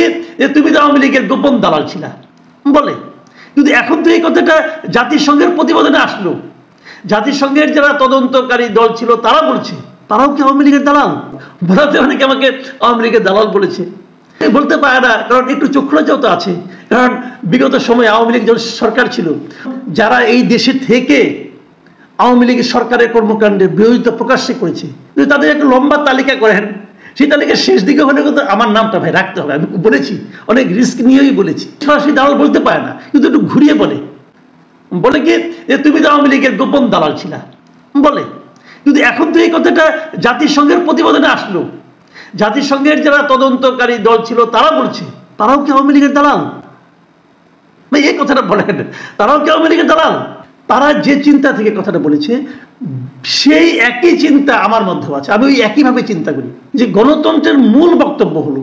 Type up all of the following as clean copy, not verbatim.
কি যে তুমি তো আওয়ামী লীগের গোপন দালাল ছিলা বলে, কিন্তু এখন তো এই কথাটা জাতিসংঘের প্রতিবেদনে আসলো। জাতিসংঘের যারা তদন্তকারী দল ছিল তারা বলছে তারাও কি আওয়ামী লীগের দালাল? বলাতে অনেকে আমাকে আওয়ামী লীগের দালাল বলেছে, বলতে পারে না, কারণ একটু চক্ষুলজ্জাও তো আছে। কারণ বিগত সময়ে আওয়ামী লীগ যখন সরকার ছিল, যারা এই দেশে থেকে আওয়ামী লীগের সরকারের কর্মকাণ্ডে বিরোধিতা প্রকাশ্যে করেছে, যদি তাদের একটা লম্বা তালিকা করেন, সেই তালিকার শেষ দিকে হলে কিন্তু আমার নামটা ভাই রাখতে হবে। আমি বলেছি, অনেক রিস্ক নিয়েই বলেছি। সরাসরি দালাল বলতে পারে না, কিন্তু একটু ঘুরিয়ে বলে কি যে তুমি তো আওয়ামী লীগের গোপন দালাল ছিলা বলে, কিন্তু এখন তো এই কথাটা জাতিসংঘের প্রতিবেদনে আসলো। জাতিসংঘের যারা তদন্তকারী দল ছিল তারা বলছে তারাও কি আওয়ামী লীগের দালাল? ভাই এই কথাটা বলেন, তারাও কি আওয়ামী লীগের দালাল? তারা যে চিন্তা থেকে কথাটা বলেছে, সেই একই চিন্তা আমার মধ্যেও আছে। আমি ওই একইভাবে চিন্তা করি যে গণতন্ত্রের মূল বক্তব্য হলো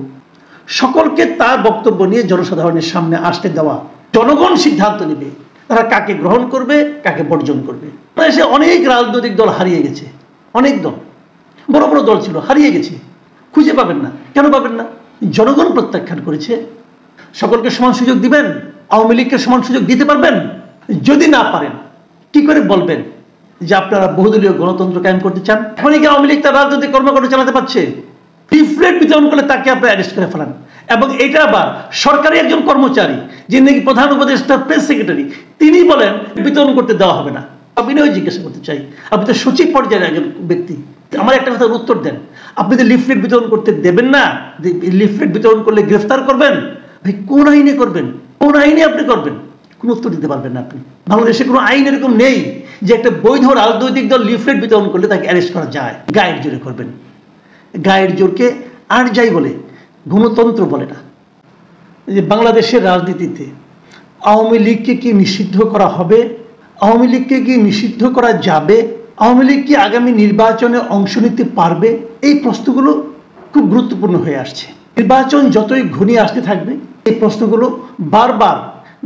সকলকে তার বক্তব্য নিয়ে জনসাধারণের সামনে আসতে দেওয়া। জনগণ সিদ্ধান্ত নেবে তারা কাকে গ্রহণ করবে, কাকে বর্জন করবে। সে অনেক রাজনৈতিক দল হারিয়ে গেছে, অনেক দল, বড় বড় দল ছিল, হারিয়ে গেছে, খুঁজে পাবেন না। কেন পাবেন না? জনগণ প্রত্যাখ্যান করেছে। সকলকে সমান সুযোগ দিবেন? আওয়ামী লীগকে সমান সুযোগ দিতে পারবেন? যদি না পারেন, কি করে বলবেন যে আপনারা বহুদলীয় গণতন্ত্র কায়েম করতে চান? এখনই কি আওয়ামী লীগ তার রাজনৈতিক কর্মকাণ্ড চালাতে পারছে? লিফলেট বিতরণ করলে তাকে আপনারা অ্যারেস্ট করে ফেলান, এবং এটা আবার সরকারি একজন কর্মচারী, যিনি নাকি প্রধান উপদেষ্টা প্রেস সেক্রেটারি, তিনি বলেন বিতরণ করতে দেওয়া হবে না। বিনয় জিজ্ঞাসা করতে চাই, আপনি তো সচিব পর্যায়ের একজন ব্যক্তি, আমার একটা কথার উত্তর দেন। আপনি তো লিফলেট বিতরণ করতে দেবেন না, লিফলেট বিতরণ করলে গ্রেফতার করবেন। ভাই কোন আইনে করবেন? কোন আইনে আপনি করবেন? কোনো উত্তর দিতে পারবেন না আপনি। বাংলাদেশে কোনো আইন এরকম নেই যে একটা বৈধ রাজনৈতিক দল লিফলেট বিতরণ করলে তাকে অ্যারেস্ট করা যায়। গায়ের জোরে করবেন। গায়ের জোরকে আর যাই বলে, গণতন্ত্র বলে না। যে বাংলাদেশের রাজনীতিতে আওয়ামী লীগকে কি নিষিদ্ধ করা হবে? আওয়ামী লীগকে কি নিষিদ্ধ করা যাবে? আওয়ামী লীগ কি আগামী নির্বাচনে অংশ নিতে পারবে? এই প্রশ্নগুলো খুব গুরুত্বপূর্ণ হয়ে আসছে। নির্বাচন যতই ঘনিয়ে আসতে থাকবে, এই প্রশ্নগুলো বারবার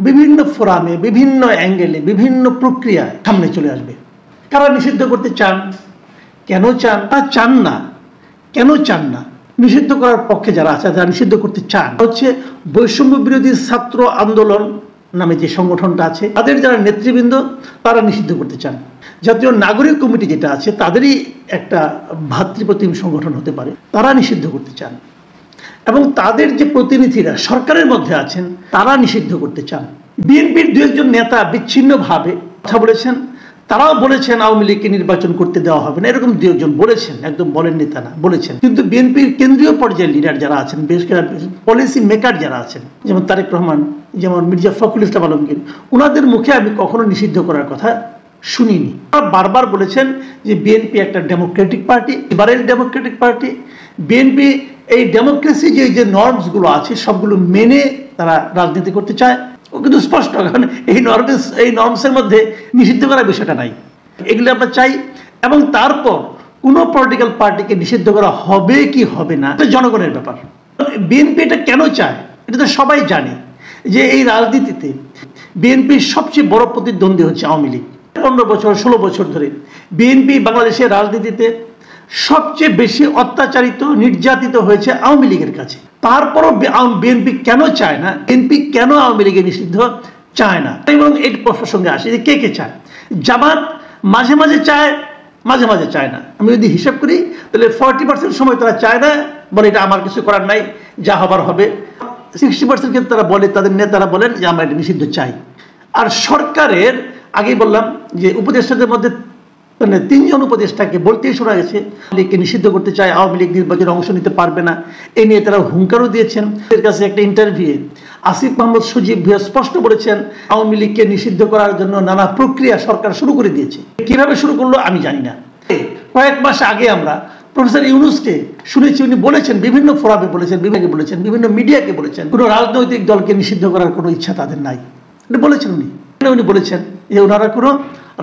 বিভিন্ন ফোরামে, বিভিন্ন অ্যাঙ্গেলে, বিভিন্ন প্রক্রিয়ায় সামনে চলে আসবে। কারা নিষিদ্ধ করতে চান? কেন চান? তারা চান না, কেন চান না? নিষিদ্ধ করার পক্ষে যারা আছে, যারা নিষিদ্ধ করতে চান, হচ্ছে বৈষম্য বিরোধী ছাত্র আন্দোলন নামে যে সংগঠনটা আছে, তাদের যারা নেতৃবৃন্দ, তারা নিষিদ্ধ করতে চান। জাতীয় নাগরিক কমিটি যেটা আছে, তাদেরই একটা ভাতৃপ্রতিম সংগঠন হতে পারে, তারা নিষিদ্ধ করতে চান। এবং তাদের যে প্রতিনিধিরা সরকারের মধ্যে আছেন, তারা নিষিদ্ধ করতে চান। বিএনপির দু একজন নেতা বিচ্ছিন্নভাবে কথা বলেছেন, তারাও বলেছেন আওয়ামী লীগকে নির্বাচন করতে দেওয়া হবে না, এরকম দু একজন বলেছেন, একদম বলেন নেতা না, বলেছেন। কিন্তু বিএনপির কেন্দ্রীয় পর্যায়ের লিডার যারা আছেন, বেশ পলিসি মেকার যারা আছেন, যেমন তারেক রহমান, যেমন মির্জা ফখরুল ইসলাম আলমগীর, ওনাদের মুখে আমি কখনো নিষিদ্ধ করার কথা শুনিনি। তারা বারবার বলেছেন যে বিএনপি একটা Democratic party, liberal Democratic party. BNP এই ডেমোক্রেসি যে নর্মসগুলো আছে সবগুলো মেনে তারা রাজনীতি করতে চায়। ও কিন্তু স্পষ্ট, কারণ এই নর্মসের মধ্যে নিষিদ্ধ করার বিষয়টা নাই। এগুলো আমরা চাই। এবং তারপর কোনো পলিটিক্যাল পার্টিকে নিষিদ্ধ করা হবে কি হবে না, এটা জনগণের ব্যাপার। বিএনপি এটা কেন চায়, এটা তো সবাই জানে যে এই রাজনীতিতে বিএনপির সবচেয়ে বড় প্রতিদ্বন্দ্বী হচ্ছে আওয়ামী লীগ। 15 বছর 16 বছর ধরে বিএনপি বাংলাদেশের রাজনীতিতে সবচেয়ে বেশি অত্যাচারিত, নির্যাতিত হয়েছে আওয়ামী লীগের কাছে। তারপরও বিএনপি কেন চায় না, বিএনপি কেন আওয়ামী লীগের নিষিদ্ধ চায় না? এবং এই প্রসঙ্গে আসে যে কে কে চায়। জামাত মাঝে মাঝে চায়, মাঝে মাঝে চায় না। আমি যদি হিসাব করি তাহলে 40% সময় তারা চায় না, বলে এটা আমার কিছু করার নাই, যা হবার হবে। 60% কিন্তু তারা বলে, তাদের নেতারা বলেন যে আমরা এটা নিষিদ্ধ চাই। আর সরকারের আগেই বললাম যে উপদেষ্টাদের মধ্যে মানে 3 জন উপদেষ্টাকে বলতেই শোনা গেছে লীগকে নিষিদ্ধ করতে চায়, আওয়ামী লীগ নির্বাচনে অংশ নিতে পারবে না। এই নিয়ে তারা হুঙ্কারও দিয়েছেন। এর কাছে একটা ইন্টারভিউ আসিফ মাহমুদ সজীব স্পষ্ট বলেছেন আওয়ামী লীগকে নিষিদ্ধ করার জন্য নানা প্রক্রিয়া সরকার শুরু করে দিয়েছে। কিভাবে শুরু করলো আমি জানি না। কয়েক মাস আগে আমরা প্রফেসর ইউনূসকে শুনেছি, উনি বলেছেন, বিভিন্ন ফোরামে বলেছেন, বিভাগে বলেছেন, বিভিন্ন মিডিয়াকে বলেছেন কোনো রাজনৈতিক দলকে নিষিদ্ধ করার কোনো ইচ্ছা তাদের নাই। এটা বলেছেন উনি বলেছেন যে ওনারা কোনো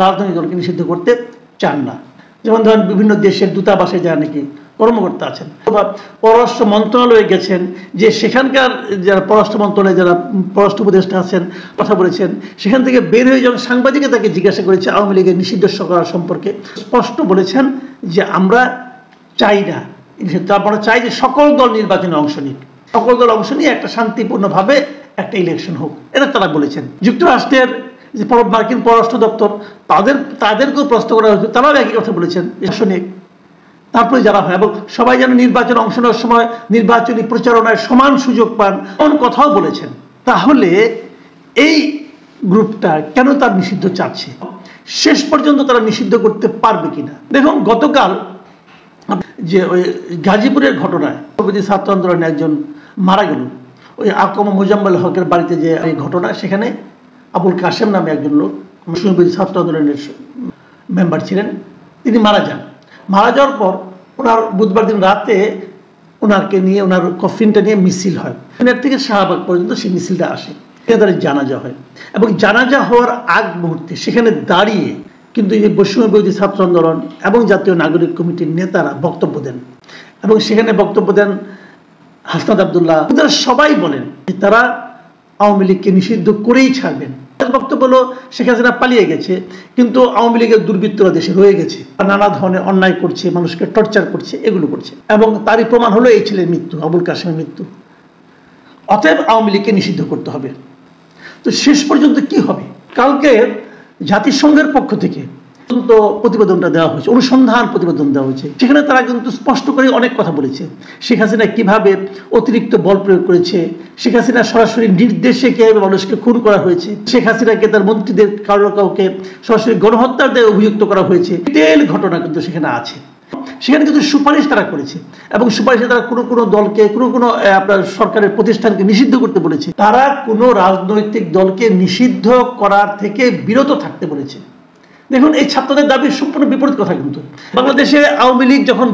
রাজনৈতিক দলকে নিষিদ্ধ করতে চান না। যেমন ধরেন বিভিন্ন দেশের দূতাবাসে যারা নাকি কর্মকর্তা আছেন, পররাষ্ট্র মন্ত্রণালয়ে গেছেন, যে সেখানকার যারা পররাষ্ট্র মন্ত্রণালয়ে যারা পররাষ্ট্র উপদেষ্টা আছেন কথা বলেছেন, সেখান থেকে বের হয়ে যখন সাংবাদিকে তাকে জিজ্ঞাসা করেছে আওয়ামী লীগের নিষিদ্ধ করার সম্পর্কে, স্পষ্ট বলেছেন যে আমরা চাই না, আমরা চাই যে সকল দল নির্বাচনে অংশ নিক। সকল দল অংশ নিয়ে একটা শান্তিপূর্ণভাবে একটা ইলেকশন হোক, এটা তারা বলেছেন। যুক্তরাষ্ট্রের যে মার্কিন পররাষ্ট্র দপ্তর তাদেরকেও প্রশ্ন করা হয়েছে, তারাও একই কথা বলেছেন শুনে তারপরে যারা হয় এবং সবাই যেন নির্বাচনে অংশ নেওয়ার সময় নির্বাচনী প্রচারণায় সমান সুযোগ পান এমন কথাও বলেছেন। তাহলে এই গ্রুপটা কেন তার নিষিদ্ধ চাচ্ছে? শেষ পর্যন্ত তারা নিষিদ্ধ করতে পারবে কিনা? দেখুন, গতকাল যে ওই গাজীপুরের ঘটনায় ছাত্র আন্দোলনে একজন মারা গেল, ওই আকমা মোজাম্মেল হকের বাড়িতে যে এই ঘটনা, সেখানে আবুল কাশেম নামে একজন লোক ছাত্র আন্দোলনের মেম্বার ছিলেন, তিনি মারা যান। মারা যাওয়ার পর ওনার বুধবার দিন রাতে ওনাকে নিয়ে ওনার কফিনটা নিয়ে মিছিল হয়, এর থেকে শাহবাগ পর্যন্ত সেই মিছিলটা আসে, তাদের জানাজা হয় এবং জানাজা হওয়ার আগ মুহূর্তে সেখানে দাঁড়িয়ে কিন্তু এই বৈষম্য বিরোধী ছাত্র আন্দোলন এবং জাতীয় নাগরিক কমিটির নেতারা বক্তব্য দেন এবং সেখানে বক্তব্য দেন হাসনাত আব্দুল্লাহ, তারা সবাই বলেন যে তারা আওয়ামী লীগকে নিষিদ্ধ করেই ছাড়বেন। বক্তব্য হলো শেখ হাসিনা পালিয়ে গেছে, কিন্তু আওয়ামী লীগের দুর্বৃত্তরা দেশে রয়ে গেছে, নানা ধরনের অন্যায় করছে, মানুষকে টর্চার করছে, এগুলো করছে এবং তারই প্রমাণ হলো এই ছেলের মৃত্যু, আবুল কাশেমের মৃত্যু। অতএব আওয়ামী লীগকে নিষিদ্ধ করতে হবে। তো শেষ পর্যন্ত কি হবে? কালকে জাতিসংঘের পক্ষ থেকে প্রতিবেদনটা দেওয়া হয়েছে, অনুসন্ধান প্রতিবেদন দেওয়া হয়েছে, সেখানে তারা কিন্তু স্পষ্ট করে অনেক কথা বলেছে। শেখ হাসিনা কিভাবে অতিরিক্ত বল প্রয়োগ করেছে, শেখ হাসিনা সরাসরি নির্দেশে কিভাবে মানুষকে খুন করা হয়েছে, শেখ হাসিনাকে তার মন্ত্রীদের কাউকে সরাসরি গণহত্যার দায়ে অভিযুক্ত করা হয়েছে, ডিটেইল ঘটনা কিন্তু সেখানে আছে। সেখানে কিন্তু সুপারিশ তারা করেছে এবং সুপারিশে তারা কোনো দলকে কোনো আপনার সরকারের প্রতিষ্ঠানকে নিষিদ্ধ করতে বলেছে। তারা কোনো রাজনৈতিক দলকে নিষিদ্ধ করার থেকে বিরত থাকতে বলেছে। দেখুন, এই ছাত্রদের দাবির সম্পূর্ণ বিপরীত কথা। কিন্তু বাংলাদেশে আওয়ামী লীগ যখন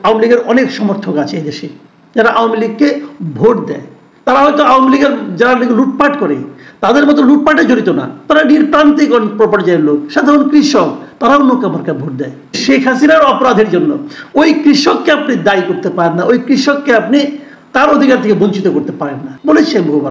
আওয়ামী লীগের অনেক সমর্থক আছে এই দেশে, যারা আওয়ামী লীগকে ভোট দেয়, তারা হয়তো আওয়ামী লীগের যারা লুটপাট করে তাদের মতো লুটপাটে জড়িত না, তারা নির্প্রান্তিক পর্যায়ের লোক, সাধারণ কৃষক, তারাও নৌকা মার্কা ভোট দেয়। শেখ হাসিনার অপরাধের জন্য ওই কৃষককে আপনি দায়ী করতে পারেন না, ওই কৃষককে আপনি তার অধিকার থেকে বঞ্চিত করতে পারেন না, বলেছে বহুবার।